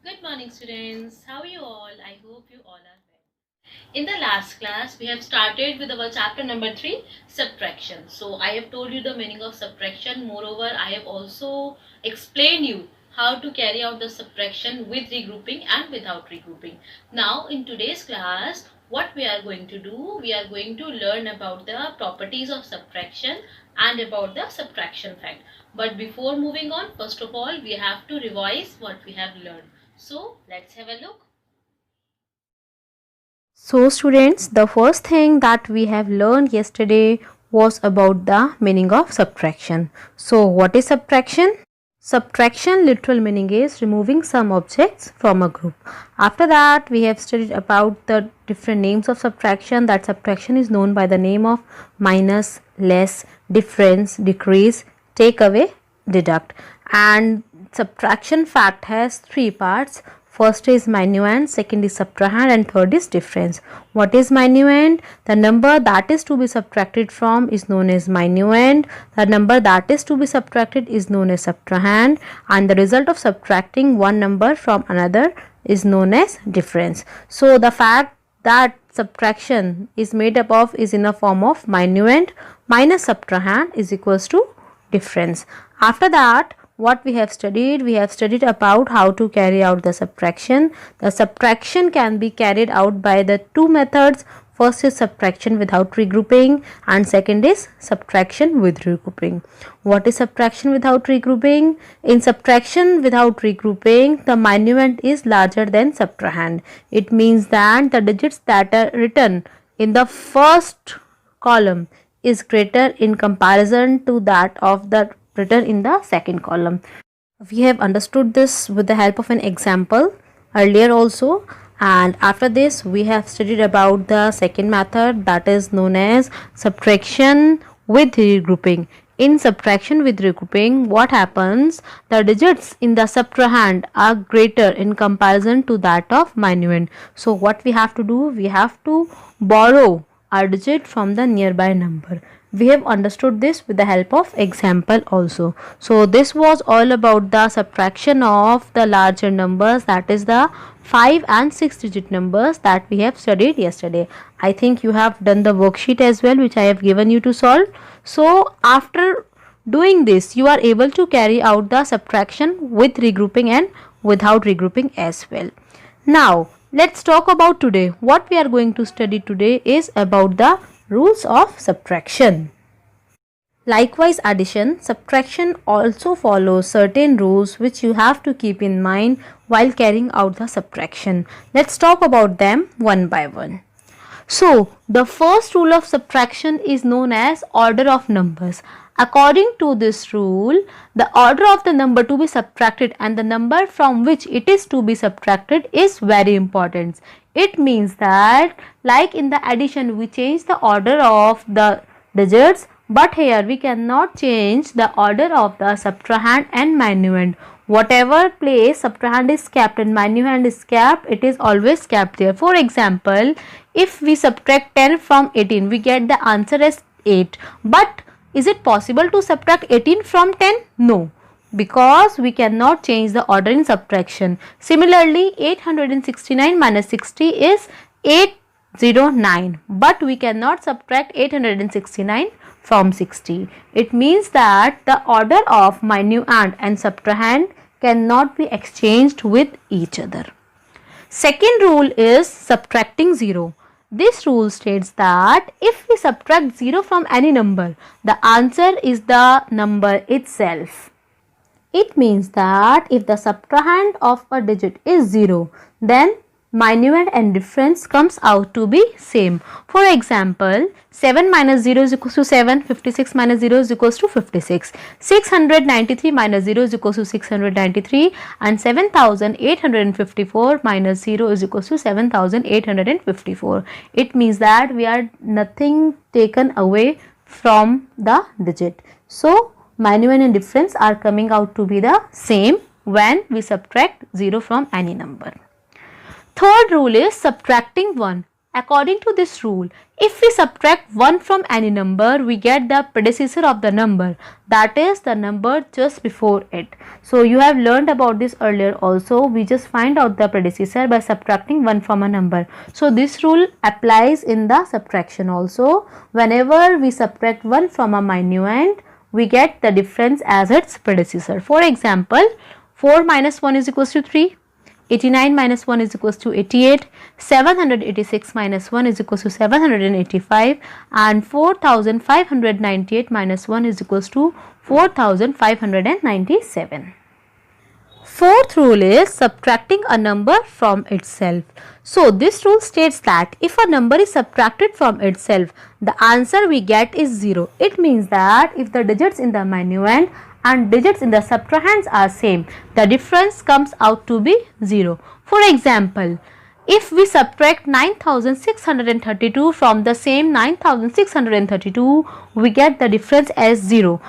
Good morning, students. How are you all? I hope you all are well. In the last class, we have started with our chapter number 3, subtraction. So, I have told you the meaning of subtraction. Moreover, I have also explained you how to carry out the subtraction with regrouping and without regrouping. Now, in today's class, what we are going to do, we are going to learn about the properties of subtraction and about the subtraction fact. But before moving on, first of all, we have to revise what we have learned. So, let's have a look. So students, the first thing that we have learned yesterday was about the meaning of subtraction. So what is subtraction? Subtraction literal meaning is removing some objects from a group. After that we have studied about the different names of subtraction. That subtraction is known by the name of minus, less, difference, decrease, take away, deduct. And subtraction fact has three parts. First is minuend, second is subtrahend, and third is difference. What is minuend? The number that is to be subtracted from is known as minuend. The number that is to be subtracted is known as subtrahend, and the result of subtracting one number from another is known as difference. So the fact that subtraction is made up of is in the form of minuend minus subtrahend is equals to difference. After that, what we have studied about how to carry out the subtraction. The subtraction can be carried out by the two methods. First is subtraction without regrouping and second is subtraction with regrouping. What is subtraction without regrouping? In subtraction without regrouping, the minuend is larger than subtrahend. It means that the digits that are written in the first column is greater in comparison to that of the written in the second column. We have understood this with the help of an example earlier also, and after this we have studied about the second method, that is known as subtraction with regrouping. In subtraction with regrouping, what happens? The digits in the subtrahend are greater in comparison to that of minuend. So what we have to do? We have to borrow a digit from the nearby number. We have understood this with the help of example also. So this was all about the subtraction of the larger numbers, that is the 5 and 6 digit numbers that we have studied yesterday. I think you have done the worksheet as well, which I have given you to solve. So after doing this, you are able to carry out the subtraction with regrouping and without regrouping as well. Now let's talk about today. What we are going to study today is about the rules of subtraction. Likewise, addition, subtraction also follows certain rules which you have to keep in mind while carrying out the subtraction. Let's talk about them one by one. So, the first rule of subtraction is known as order of numbers. According to this rule, the order of the number to be subtracted and the number from which it is to be subtracted is very important. It means that like in the addition we change the order of the digits, but here we cannot change the order of the subtrahend and minuend. Whatever place subtrahend is kept and minuend is kept, it is always kept there. For example, if we subtract 10 from 18, we get the answer as 8. But is it possible to subtract 18 from 10? No, because we cannot change the order in subtraction. Similarly, 869 minus 60 is 809, but we cannot subtract 869 from 60. It means that the order of minuend and subtrahend cannot be exchanged with each other. Second rule is subtracting 0. This rule states that if we subtract 0 from any number, the answer is the number itself. It means that if the subtrahend of a digit is 0, then minuend and difference comes out to be same. For example, 7 minus 0 is equals to 7, 56 minus 0 is equals to 56, 693 minus 0 is equals to 693, and 7854 minus 0 is equals to 7854. It means that we are nothing taken away from the digit. So minuend and difference are coming out to be the same when we subtract 0 from any number. Third rule is subtracting 1. According to this rule, If we subtract 1 from any number, we get the predecessor of the number, that is the number just before it. So you have learned about this earlier also. We just find out the predecessor by subtracting 1 from a number. So this rule applies in the subtraction also. Whenever we subtract 1 from a minuend, we get the difference as its predecessor. For example, 4 minus 1 is equals to 3. 89 minus 1 is equals to 88, 786 minus 1 is equals to 785, and 4598 minus 1 is equals to 4597. Fourth rule is subtracting a number from itself. So this rule states that if a number is subtracted from itself, the answer we get is 0. It means that if the digits in the minuend and digits in the subtrahands are same, the difference comes out to be 0. For example, if we subtract 9632 from the same 9632, we get the difference as 0.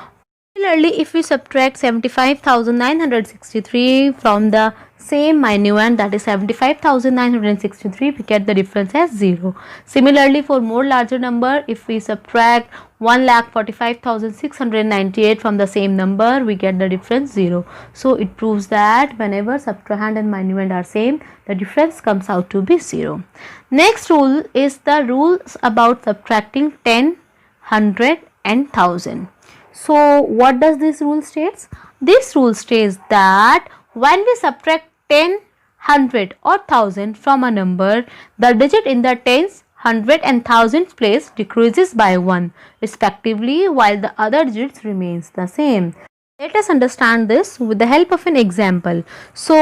Similarly, if we subtract 75,963 from the same minuend, that is 75,963, we get the difference as 0. Similarly, for more larger number, if we subtract 1,45,698 from the same number, we get the difference 0. So it proves that whenever subtrahand and minuend are same, the difference comes out to be 0. Next rule is the rules about subtracting 10, 100 and 1000. So what does this rule states? This rule states that when we subtract 10, 100 or 1000 from a number, the digit in the tens, 100 and 1000 place decreases by 1 respectively, while the other digits remains the same. Let us understand this with the help of an example. So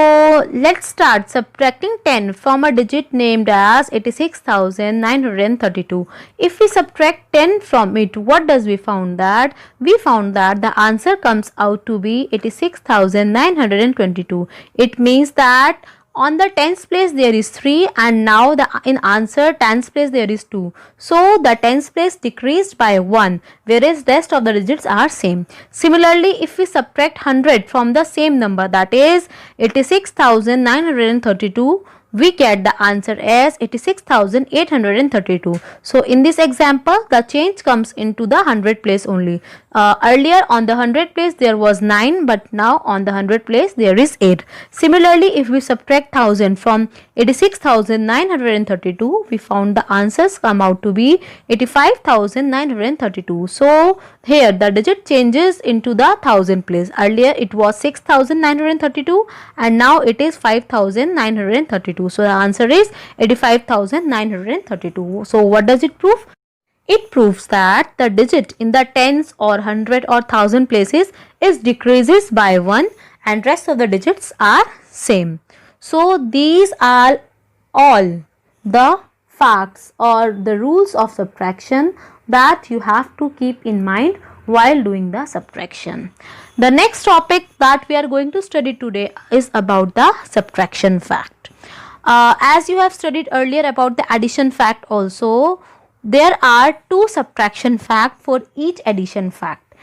let's start subtracting 10 from a digit named as 86,932. If we subtract 10 from it, what does we found that? We found that the answer comes out to be 86,922. It means that on the tens place there is 3 and now in answer tens place there is 2. So the tens place decreased by 1, whereas rest of the digits are same. Similarly, if we subtract 100 from the same number, that is 86,932, we get the answer as 86,832. So in this example, the change comes into the 100 place only. Earlier on the 100 place there was 9, but now on the 100 place there is 8. Similarly, if we subtract 1000 from 86,932, we found the answers come out to be 85,932. So here the digit changes into the 1000 place. Earlier it was 6,932 and now it is 5,932. So the answer is 85,932. So what does it prove? It proves that the digit in the tens or 100 or 1000 places is decreases by 1 and rest of the digits are same. So these are all the facts or the rules of subtraction that you have to keep in mind while doing the subtraction. The next topic that we are going to study today is about the subtraction fact. As you have studied earlier about the addition fact also, there are 2 subtraction fact for each addition fact.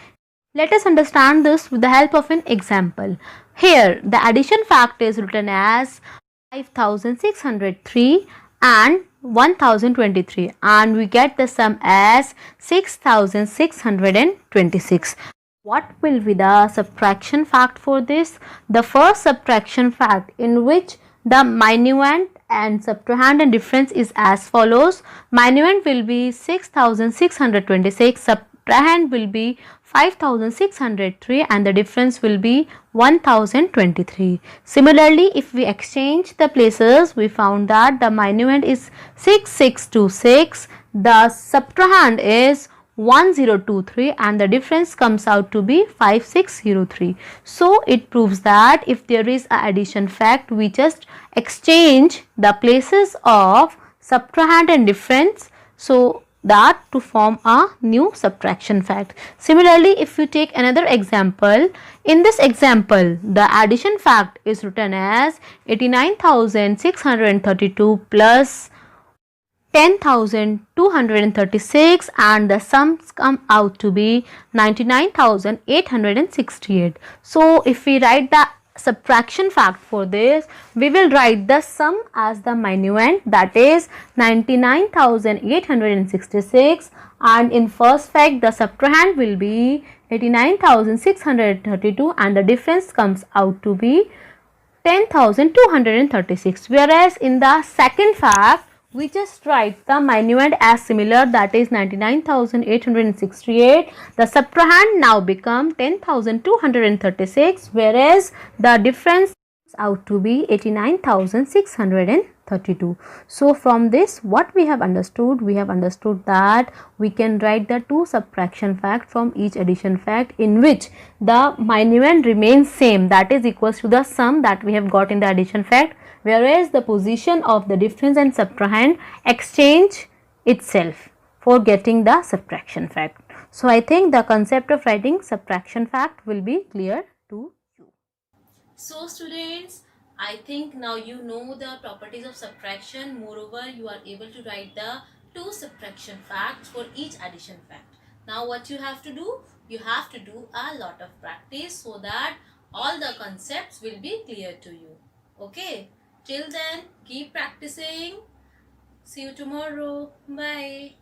Let us understand this with the help of an example. Here the addition fact is written as 5,603 and 1,023 and we get the sum as 6,626. What will be the subtraction fact for this? The first subtraction fact in which the minuend and subtrahand and difference is as follows. Minuend will be 6,626, subtrahand will be 5,603 and the difference will be 1,023. Similarly, if we exchange the places, we found that the minuend is 6626, the subtrahand is 1023 and the difference comes out to be 5603. So it proves that if there is a addition fact, we just exchange the places of subtrahand and difference so that to form a new subtraction fact. Similarly, if you take another example, in this example the addition fact is written as 89,632 plus 10,236 and the sums come out to be 99,868. So if we write the subtraction fact for this, we will write the sum as the minuend, that is 99,866, and in first fact the subtrahend will be 89,632 and the difference comes out to be 10,236. Whereas in the second fact we just write the minuend as similar, that is 99,868. The subtrahend now become 10,236, whereas the difference comes out to be 89,632. So from this what we have understood? We have understood that we can write the two subtraction fact from each addition fact in which the minuend remains same, that is equals to the sum that we have got in the addition fact, whereas the position of the difference and subtrahend exchange itself for getting the subtraction fact. So I think the concept of writing subtraction fact will be clear to you. So students, I think now you know the properties of subtraction. Moreover, you are able to write the two subtraction facts for each addition fact. Now what you have to do? You have to do a lot of practice so that all the concepts will be clear to you. Okay? Till then, keep practicing. See you tomorrow. Bye.